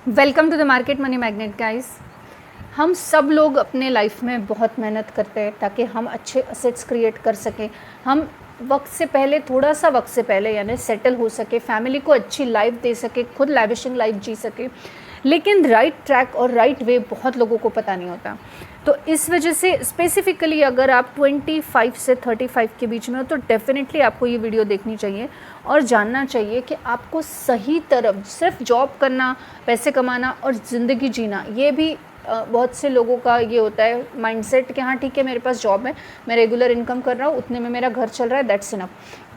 Welcome to the market money magnet guys. हम सब लोग अपने लाइफ में बहुत मेहनत करते हैं ताकि हम अच्छे असेट्स क्रिएट कर सकें। हम वक्त से पहले, थोड़ा सा वक्त से पहले यानी सेटल हो सके, फैमिली को अच्छी लाइफ दे सके, खुद लैविशिंग लाइफ जी सके। लेकिन राइट ट्रैक और राइट वे बहुत लोगों को पता नहीं होता। तो इस वजह से स्पेसिफ़िकली अगर आप 25 से 35 के बीच में हो तो डेफ़िनेटली आपको ये वीडियो देखनी चाहिए और जानना चाहिए कि आपको सही तरफ सिर्फ जॉब करना, पैसे कमाना और ज़िंदगी जीना, ये भी बहुत से लोगों का ये होता है माइंडसेट कि हाँ ठीक है, मेरे पास जॉब है, मैं रेगुलर इनकम कर रहा हूँ, उतने में मेरा घर चल रहा है, दैट्स इनफ।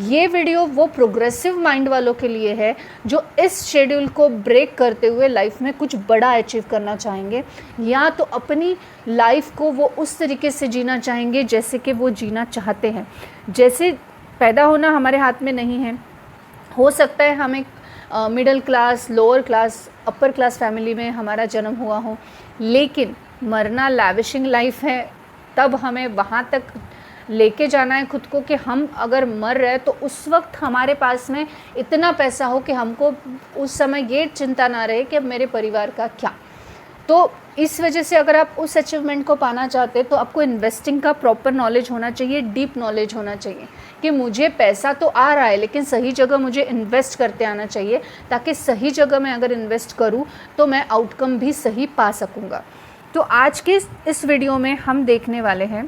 ये वीडियो वो प्रोग्रेसिव माइंड वालों के लिए है जो इस शेड्यूल को ब्रेक करते हुए लाइफ में कुछ बड़ा अचीव करना चाहेंगे, या तो अपनी लाइफ को वो उस तरीके से जीना चाहेंगे जैसे कि वो जीना चाहते हैं। जैसे पैदा होना हमारे हाथ में नहीं है, हो सकता है हमें middle class, lower class, upper class family में हमारा जन्म हुआ हो, लेकिन मरना लैविशिंग लाइफ है। तब हमें वहाँ तक लेके जाना है खुद को कि हम अगर मर रहे तो उस वक्त हमारे पास में इतना पैसा हो कि हमको उस समय ये चिंता ना रहे कि अब मेरे परिवार का क्या। तो इस वजह से अगर आप उस अचीवमेंट को पाना चाहते हैं तो आपको इन्वेस्टिंग का प्रॉपर नॉलेज होना चाहिए, डीप नॉलेज होना चाहिए कि मुझे पैसा तो आ रहा है लेकिन सही जगह मुझे इन्वेस्ट करते आना चाहिए, ताकि सही जगह मैं अगर इन्वेस्ट करूं तो मैं आउटकम भी सही पा सकूंगा। तो आज के इस वीडियो में हम देखने वाले हैं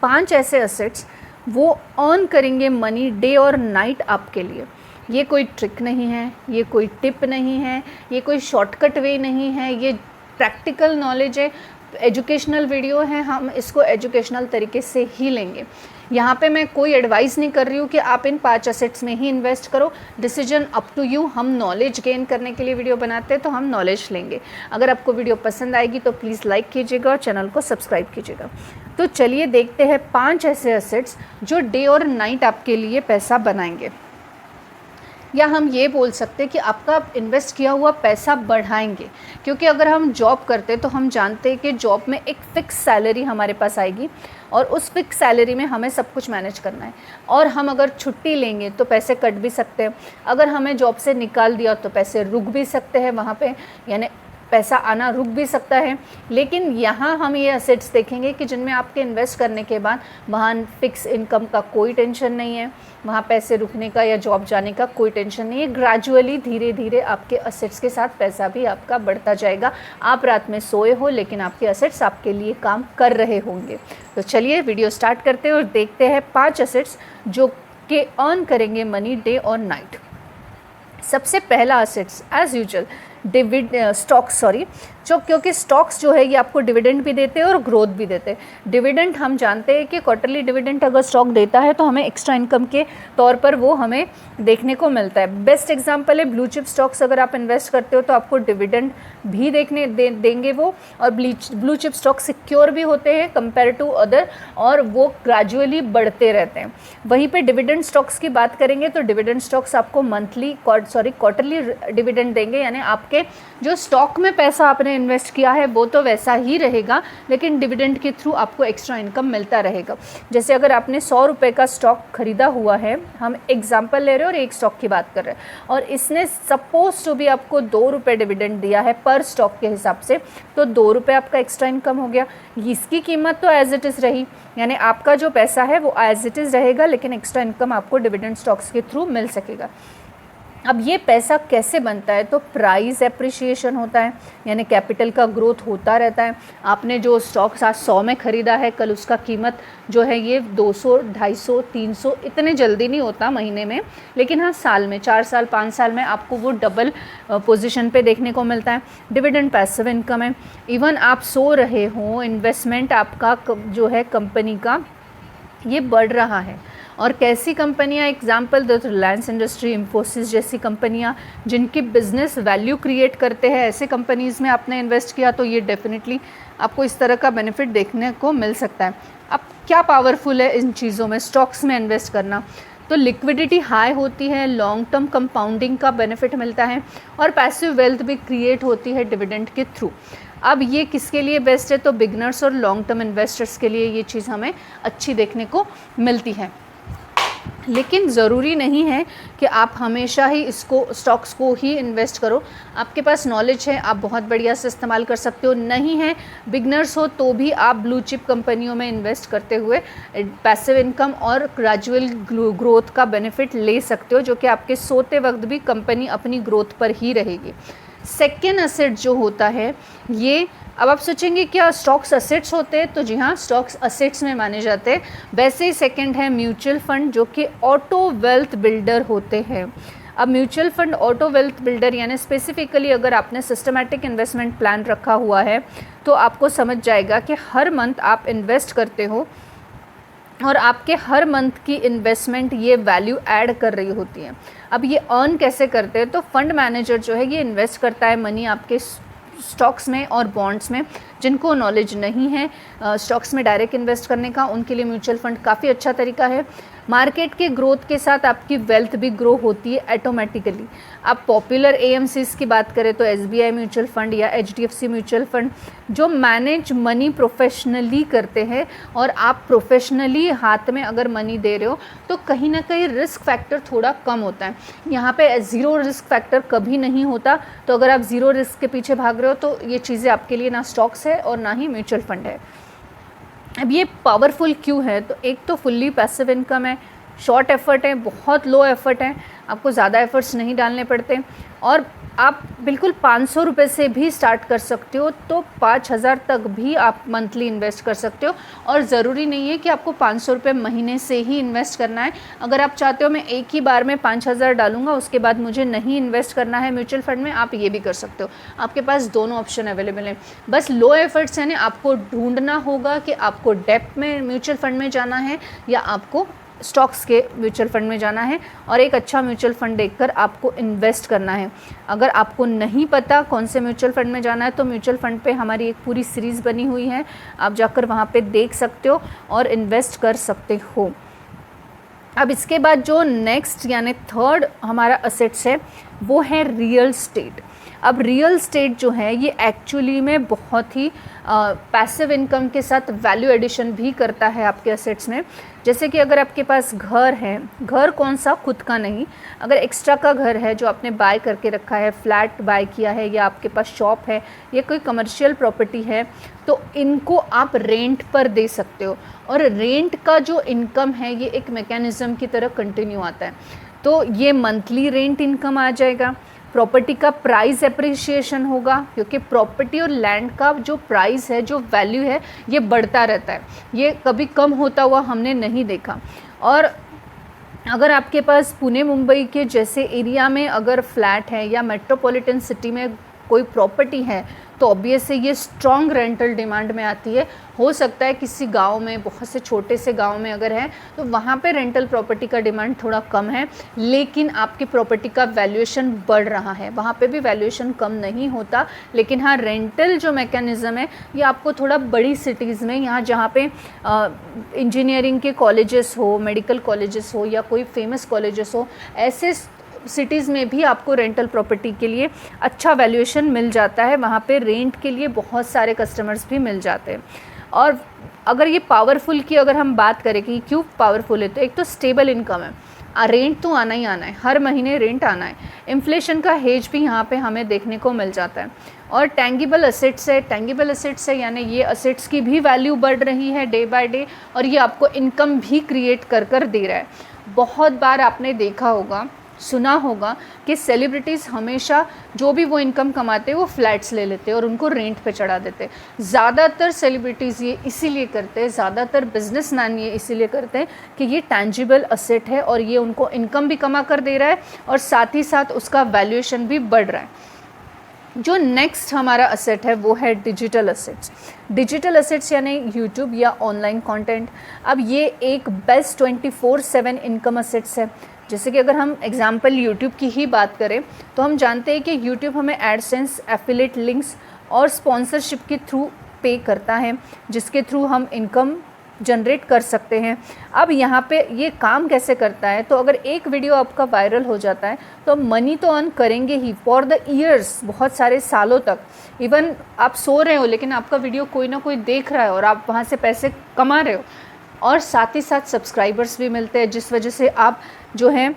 5 ऐसे असेट्स वो अर्न करेंगे मनी डे और नाइट आपके लिए। ये कोई ट्रिक नहीं है, ये कोई टिप नहीं है, ये कोई शॉर्टकट वे नहीं है, ये प्रैक्टिकल नॉलेज है, एजुकेशनल वीडियो है। हम इसको एजुकेशनल तरीके से ही लेंगे। यहाँ पे मैं कोई एडवाइस नहीं कर रही हूँ कि आप इन 5 असेट्स में ही इन्वेस्ट करो, डिसीजन अप टू यू। हम नॉलेज गेन करने के लिए वीडियो बनाते हैं तो हम नॉलेज लेंगे। अगर आपको वीडियो पसंद आएगी तो प्लीज़ लाइक कीजिएगा और चैनल को सब्सक्राइब कीजिएगा। तो चलिए देखते हैं 5 ऐसे असेट्स जो डे और नाइट आपके लिए पैसा बनाएंगे, या हम ये बोल सकते हैं कि आपका इन्वेस्ट किया हुआ पैसा बढ़ाएंगे। क्योंकि अगर हम जॉब करते तो हम जानते हैं कि जॉब में एक फ़िक्स सैलरी हमारे पास आएगी और उस फिक्स सैलरी में हमें सब कुछ मैनेज करना है। और हम अगर छुट्टी लेंगे तो पैसे कट भी सकते हैं, अगर हमें जॉब से निकाल दिया तो पैसे रुक भी सकते हैं वहाँ पे, यानी पैसा आना रुक भी सकता है। लेकिन यहाँ हम ये असेट्स देखेंगे कि जिनमें आपके इन्वेस्ट करने के बाद वहाँ फिक्स इनकम का कोई टेंशन नहीं है, वहाँ पैसे रुकने का या जॉब जाने का कोई टेंशन नहीं है। ग्रेजुअली धीरे धीरे आपके असेट्स के साथ पैसा भी आपका बढ़ता जाएगा। आप रात में सोए हो लेकिन आपके असेट्स आपके लिए काम कर रहे होंगे। तो चलिए वीडियो स्टार्ट करते हैं और देखते हैं 5 असेट्स जो कि अर्न करेंगे मनी डे और नाइट। सबसे पहला असेट्स एज यूजुअल स्टॉक्स, क्योंकि स्टॉक्स जो है ये आपको डिविडेंड भी देते हैं और ग्रोथ भी देते हैं। डिविडेंड हम जानते हैं कि क्वार्टरली डिविडेंड अगर स्टॉक देता है तो हमें एक्स्ट्रा इनकम के तौर पर वो हमें देखने को मिलता है। बेस्ट एग्जांपल है ब्लू चिप स्टॉक्स। अगर आप इन्वेस्ट करते हो तो आपको डिविडेंड भी देंगे वो, और ब्लू चिप स्टॉक सिक्योर भी होते हैं कंपेयर टू अदर, और वो ग्रेजुअली बढ़ते रहते हैं। वहीं पे डिविडेंड स्टॉक्स की बात करेंगे तो डिविडेंड स्टॉक्स आपको क्वार्टरली डिविडेंड देंगे, यानी आपके जो स्टॉक में पैसा आपने इन्वेस्ट किया है वो तो वैसा ही रहेगा, लेकिन डिविडेंड के थ्रू आपको एक्स्ट्रा इनकम मिलता रहेगा। जैसे अगर आपने 100 रुपये का स्टॉक खरीदा हुआ है, हम एग्जांपल ले रहे हैं और एक स्टॉक की बात कर रहे हैं, और इसने सपोज टू भी आपको 2 रुपये डिविडेंड दिया है पर स्टॉक के हिसाब से, तो 2 रुपये आपका एक्स्ट्रा इनकम हो गया। इसकी कीमत तो एज इट इज़ रही, यानी आपका जो पैसा है वो एज इट इज़ रहेगा, लेकिन एक्स्ट्रा इनकम आपको डिविडेंड स्टॉक्स के थ्रू मिल सकेगा। अब ये पैसा कैसे बनता है? तो प्राइस एप्रिसिएशन होता है, यानी कैपिटल का ग्रोथ होता रहता है। आपने जो स्टॉक आज 100 में ख़रीदा है, कल उसका कीमत जो है ये 200, 250, 300 इतने जल्दी नहीं होता महीने में, लेकिन हाँ साल में 4 साल 5 साल में आपको वो डबल पोजीशन पे देखने को मिलता है। डिविडेंड पैसिव इनकम है। इवन आप सो रहे हो, इन्वेस्टमेंट आपका जो है कंपनी का ये बढ़ रहा है। और कैसी कंपनियां? एग्जाम्पल दो तो रिलायंस इंडस्ट्री, इन्फोसिस जैसी कंपनियां जिनकी बिजनेस वैल्यू क्रिएट करते हैं, ऐसे कंपनीज़ में आपने इन्वेस्ट किया तो ये डेफिनेटली आपको इस तरह का बेनिफिट देखने को मिल सकता है। अब क्या पावरफुल है इन चीज़ों में, स्टॉक्स में इन्वेस्ट करना? तो लिक्विडिटी हाई होती है, लॉन्ग टर्म कंपाउंडिंग का बेनिफिट मिलता है, और पैसिव वेल्थ भी क्रिएट होती है डिविडेंड के थ्रू। अब ये किसके लिए बेस्ट है? तो बिगनर्स और लॉन्ग टर्म इन्वेस्टर्स के लिए ये चीज़ हमें अच्छी देखने को मिलती है। लेकिन ज़रूरी नहीं है कि आप हमेशा ही इसको स्टॉक्स को ही इन्वेस्ट करो। आपके पास नॉलेज है, आप बहुत बढ़िया से इस्तेमाल कर सकते हो। नहीं है, बिगनर्स हो तो भी आप ब्लू चिप कंपनियों में इन्वेस्ट करते हुए पैसिव इनकम और ग्रेजुअल ग्रोथ का बेनिफिट ले सकते हो, जो कि आपके सोते वक्त भी कंपनी अपनी ग्रोथ पर ही रहेगी। सेकेंड एसेट जो होता है ये, अब आप सोचेंगे क्या स्टॉक्स असेट्स होते हैं, तो जी हाँ, स्टॉक्स असेट्स में माने जाते हैं। वैसे ही सेकंड है म्यूचुअल फंड, जो कि ऑटो वेल्थ बिल्डर होते हैं। अब mutual fund auto wealth builder यानी स्पेसिफिकली अगर आपने सिस्टमैटिक इन्वेस्टमेंट प्लान रखा हुआ है तो आपको समझ जाएगा कि हर मंथ आप इन्वेस्ट करते हो और आपके हर मंथ की इन्वेस्टमेंट ये वैल्यू ऐड कर रही होती है। अब ये अर्न कैसे करते हैं, तो फंड मैनेजर जो है ये इन्वेस्ट करता है मनी आपके स्टॉक्स में और बॉन्ड्स में। जिनको नॉलेज नहीं है स्टॉक्स में डायरेक्ट इन्वेस्ट करने का, उनके लिए म्यूचुअल फंड काफ़ी अच्छा तरीका है। मार्केट के ग्रोथ के साथ आपकी वेल्थ भी ग्रो होती है ऑटोमेटिकली। आप पॉपुलर एएमसीज की बात करें तो एसबीआई म्यूचुअल फंड या एचडीएफसी म्यूचुअल फंड जो मैनेज मनी प्रोफेशनली करते हैं, और आप प्रोफेशनली हाथ में अगर मनी दे रहे हो तो कहीं ना कहीं रिस्क फैक्टर थोड़ा कम होता है। यहाँ पे ज़ीरो रिस्क फैक्टर कभी नहीं होता। तो अगर आप ज़ीरो रिस्क के पीछे भाग रहे हो तो ये चीज़ें आपके लिए ना स्टॉक्स है और ना ही म्यूचुअल फंड है। अब ये पावरफुल क्यों है, तो एक तो फुल्ली पैसिव इनकम है, शॉर्ट एफर्ट है, बहुत लो एफर्ट है, आपको ज़्यादा एफर्ट्स नहीं डालने पड़ते, और आप बिल्कुल 500 रुपये से भी स्टार्ट कर सकते हो तो 5000 तक भी आप मंथली इन्वेस्ट कर सकते हो। और ज़रूरी नहीं है कि आपको 500 रुपये महीने से ही इन्वेस्ट करना है। अगर आप चाहते हो मैं एक ही बार में 5000 डालूंगा, उसके बाद मुझे नहीं इन्वेस्ट करना है म्यूचुअल फंड में, आप ये भी कर सकते हो। आपके पास दोनों ऑप्शन अवेलेबल हैं। बस लो एफर्ट्स यानी आपको ढूंढना होगा कि आपको डेप्थ में म्यूचुअल फंड में जाना है या आपको स्टॉक्स के म्यूचुअल फंड में जाना है, और एक अच्छा म्यूचुअल फंड देखकर आपको इन्वेस्ट करना है। अगर आपको नहीं पता कौन से म्यूचुअल फंड में जाना है तो म्यूचुअल फंड पे हमारी एक पूरी सीरीज़ बनी हुई है, आप जाकर वहाँ पे देख सकते हो और इन्वेस्ट कर सकते हो। अब इसके बाद जो नेक्स्ट यानी थर्ड हमारा असेट्स है वो है रियल स्टेट। अब रियल स्टेट जो है ये एक्चुअली में बहुत ही पैसिव इनकम के साथ वैल्यू एडिशन भी करता है आपके असेट्स में। जैसे कि अगर आपके पास घर है, घर कौन सा, खुद का नहीं, अगर एक्स्ट्रा का घर है जो आपने बाय करके रखा है, फ्लैट बाय किया है, या आपके पास शॉप है या कोई कमर्शियल प्रॉपर्टी है, तो इनको आप रेंट पर दे सकते हो। और रेंट का जो इनकम है ये एक मैकेनिज़्म की तरह कंटिन्यू आता है। तो ये मंथली रेंट इनकम आ जाएगा। प्रॉपर्टी का प्राइस एप्रिसिएशन होगा, क्योंकि प्रॉपर्टी और लैंड का जो प्राइस है, जो वैल्यू है, ये बढ़ता रहता है, ये कभी कम होता हुआ हमने नहीं देखा। और अगर आपके पास पुणे मुंबई के जैसे एरिया में अगर फ्लैट है या मेट्रोपॉलिटन सिटी में कोई प्रॉपर्टी है तो ऑब्वियसली ये स्ट्रॉन्ग रेंटल डिमांड में आती है। हो सकता है किसी गांव में, बहुत से छोटे से गांव में अगर है तो वहाँ पे रेंटल प्रॉपर्टी का डिमांड थोड़ा कम है, लेकिन आपकी प्रॉपर्टी का वैल्यूएशन बढ़ रहा है। वहाँ पे भी वैल्यूएशन कम नहीं होता, लेकिन हाँ रेंटल जो मैकेनिज़्म है ये आपको थोड़ा बड़ी सिटीज़ में, यहाँ जहाँ पे इंजीनियरिंग के कॉलेजेस हो, मेडिकल कॉलेजेस हो या कोई फेमस कॉलेजेस हो, ऐसे सिटीज़ में भी आपको रेंटल प्रॉपर्टी के लिए अच्छा वैल्यूएशन मिल जाता है। वहाँ पे रेंट के लिए बहुत सारे कस्टमर्स भी मिल जाते हैं। और अगर ये पावरफुल की अगर हम बात करें कि क्यों पावरफुल है, तो एक तो स्टेबल इनकम है, रेंट तो आना ही आना है, हर महीने रेंट आना है। इन्फ्लेशन का हेज भी यहाँ पे हमें देखने को मिल जाता है। और टेंगिबल असेट्स है, टेंगिबल असेट्स है यानी ये असेट्स की भी वैल्यू बढ़ रही है डे बाय डे, और ये आपको इनकम भी क्रिएट कर दे रहा है। बहुत बार आपने देखा होगा, सुना होगा कि सेलिब्रिटीज़ हमेशा जो भी वो इनकम कमाते हैं वो फ्लैट्स ले लेते हैं और उनको रेंट पे चढ़ा देते हैं। ज़्यादातर सेलिब्रिटीज़ ये इसीलिए करते हैं, ज़्यादातर बिजनेसमैन ये इसीलिए करते हैं कि ये टैंजिबल असेट है और ये उनको इनकम भी कमा कर दे रहा है और साथ ही साथ उसका वैल्यूएशन भी बढ़ रहा है। जो नेक्स्ट हमारा असेट है वो है डिजिटल असेट्स। डिजिटल असेट्स यानी यूट्यूब या ऑनलाइन कंटेंट। अब ये एक बेस्ट 24/7 इनकम असेट्स है। जैसे कि अगर हम एग्जांपल यूट्यूब की ही बात करें तो हम जानते हैं कि यूट्यूब हमें एडसेंस, एफिलिएट लिंक्स और स्पॉन्सरशिप के थ्रू पे करता है, जिसके थ्रू हम इनकम जनरेट कर सकते हैं। अब यहाँ पे ये काम कैसे करता है, तो अगर एक वीडियो आपका वायरल हो जाता है तो मनी तो अर्न करेंगे ही फॉर द ईयर्स, बहुत सारे सालों तक। इवन आप सो रहे हो लेकिन आपका वीडियो कोई ना कोई देख रहा है और आप वहाँ से पैसे कमा रहे हो। और साथ ही साथ सब्सक्राइबर्स भी मिलते हैं, जिस वजह से आप जो हैं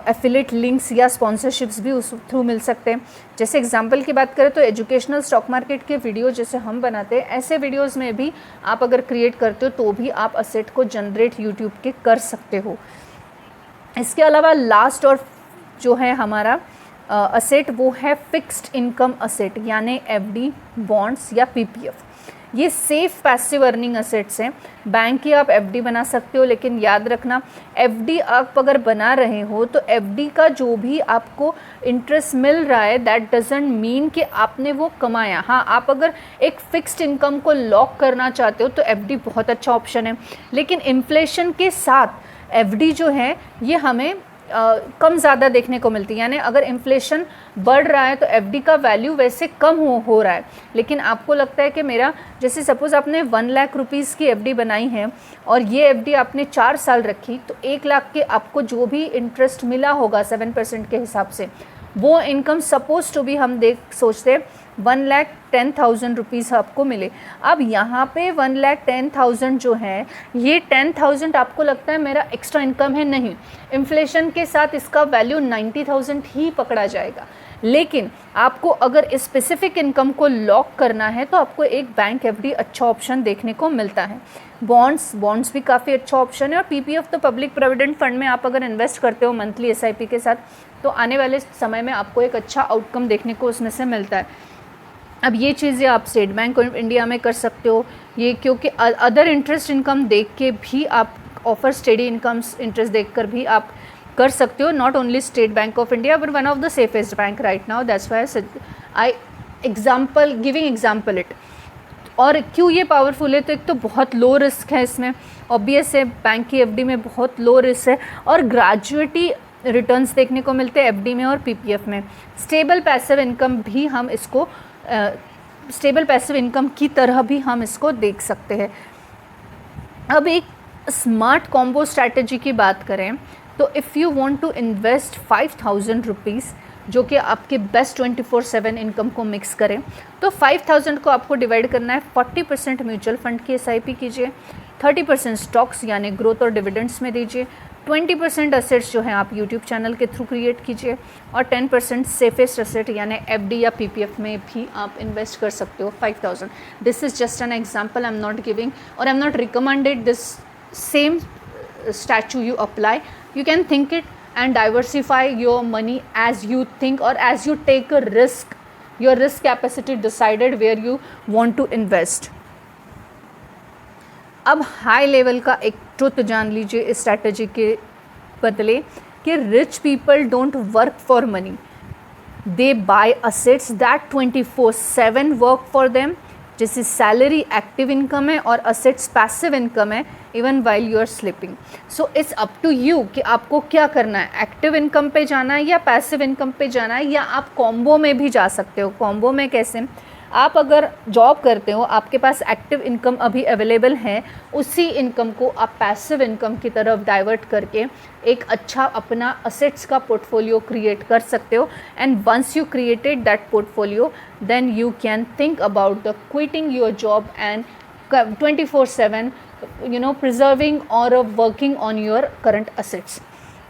एफिलेट लिंक्स या स्पॉन्सरशिप्स भी उस थ्रू मिल सकते हैं। जैसे एग्जांपल की बात करें तो एजुकेशनल स्टॉक मार्केट के वीडियो जैसे हम बनाते हैं, ऐसे वीडियोस में भी आप अगर क्रिएट करते हो तो भी आप असेट को जनरेट यूट्यूब के कर सकते हो। इसके अलावा लास्ट और जो है हमारा असेट वो है फिक्स्ड इनकम असेट, यानी एफडी, बॉन्ड्स या पीपीएफ। ये सेफ पैसिव अर्निंग असेट्स हैं। बैंक की आप एफडी बना सकते हो, लेकिन याद रखना एफडी आप अगर बना रहे हो तो एफडी का जो भी आपको इंटरेस्ट मिल रहा है दैट डजंट मीन कि आपने वो कमाया। हाँ, आप अगर एक फिक्स्ड इनकम को लॉक करना चाहते हो तो एफडी बहुत अच्छा ऑप्शन है, लेकिन इन्फ्लेशन के साथ एफडी जो है ये हमें कम ज़्यादा देखने को मिलती है। यानी अगर इन्फ्लेशन बढ़ रहा है तो एफडी का वैल्यू वैसे कम हो रहा है, लेकिन आपको लगता है कि मेरा जैसे सपोज़ आपने 1 लाख रुपीज़ की एफडी बनाई है और ये एफडी आपने 4 साल रखी, तो 1 लाख के आपको जो भी इंटरेस्ट मिला होगा 7% के हिसाब से, वो इनकम सपोज टू भी हम सोचते हैं 1,10,000 रुपीज़ आपको मिले। अब यहाँ पे 1,10,000 जो है ये 10,000 आपको लगता है मेरा एक्स्ट्रा इनकम है, नहीं, इन्फ्लेशन के साथ इसका वैल्यू 90,000 ही पकड़ा जाएगा। लेकिन आपको अगर स्पेसिफिक इनकम को लॉक करना है तो आपको एक बैंक एफडी अच्छा ऑप्शन देखने को मिलता है। बॉन्ड्स भी काफ़ी अच्छा ऑप्शन है, और पीपीएफ तो पब्लिक प्रोविडेंट फंड में आप अगर इन्वेस्ट करते हो मंथली एसआईपी के साथ तो आने वाले समय में आपको एक अच्छा आउटकम देखने को उसमें से मिलता है। अब ये चीज़ें आप स्टेट बैंक ऑफ इंडिया में कर सकते हो, ये क्योंकि अदर इंटरेस्ट इनकम देख के भी आप ऑफर स्टेडी इनकम्स इंटरेस्ट देख कर भी आप कर सकते हो। Not only state bank of India but one of the safest bank right now, that's why I giving example it. और क्यों ये पावरफुल है, तो एक तो बहुत लो रिस्क है इसमें, ऑब्वियस है बैंक की एफडी में बहुत लो रिस्क है, और ग्रेजुएटी रिटर्न्स देखने को मिलते हैं एफडी में और पीपीएफ में। स्टेबल पैसिव इनकम भी हम इसको स्टेबल पैसिव इनकम की तरह भी हम इसको देख सकते हैं। अब एक स्मार्ट कॉम्बो स्ट्रैटेजी की बात करें तो if you want to invest 5,000 rupees जो कि आपके बेस्ट 24/7 इनकम को मिक्स करें, तो 5,000 को आपको डिवाइड करना है। 40% म्यूचुअल फंड की एसआईपी कीजिए, 30% स्टॉक्स यानी ग्रोथ और डिविडेंड्स में दीजिए, 20% असेट्स जो हैं आप यूट्यूब चैनल के थ्रू क्रिएट कीजिए, और 10% सेफेस्ट असेट यानी एफडी या पीपीएफ में भी आप इन्वेस्ट कर सकते हो 5,000। This is just an example, I am not giving और I am not recommended this same statute you apply. You can think it and diversify your money as you think or as you take a risk. Your risk capacity decided where you want to invest. अब high level का एक truth जान लीजिए इस strategy के बदले कि rich people don't work for money, they buy assets that 24/7 work for them. जैसे सैलरी एक्टिव इनकम है और असेट्स पैसिव इनकम है even while you are sleeping. So it's up to you कि आपको क्या करना है, एक्टिव इनकम पे जाना है या पैसिव इनकम पे जाना है, या आप कॉम्बो में भी जा सकते हो। कॉम्बो में कैसे, आप अगर जॉब करते हो, आपके पास एक्टिव इनकम अभी अवेलेबल है, उसी इनकम को आप पैसिव इनकम की तरफ डाइवर्ट करके एक अच्छा अपना असेट्स का पोर्टफोलियो क्रिएट कर सकते हो। And once you created that portfolio then you can think about the quitting your job and 24/7 preserving or working on your current assets.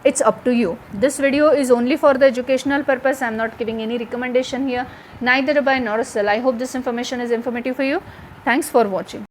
It's up to you. This video is only for the educational purpose. I'm not giving any recommendation here, neither a buy nor a sell. I hope this information is informative for you. Thanks for watching.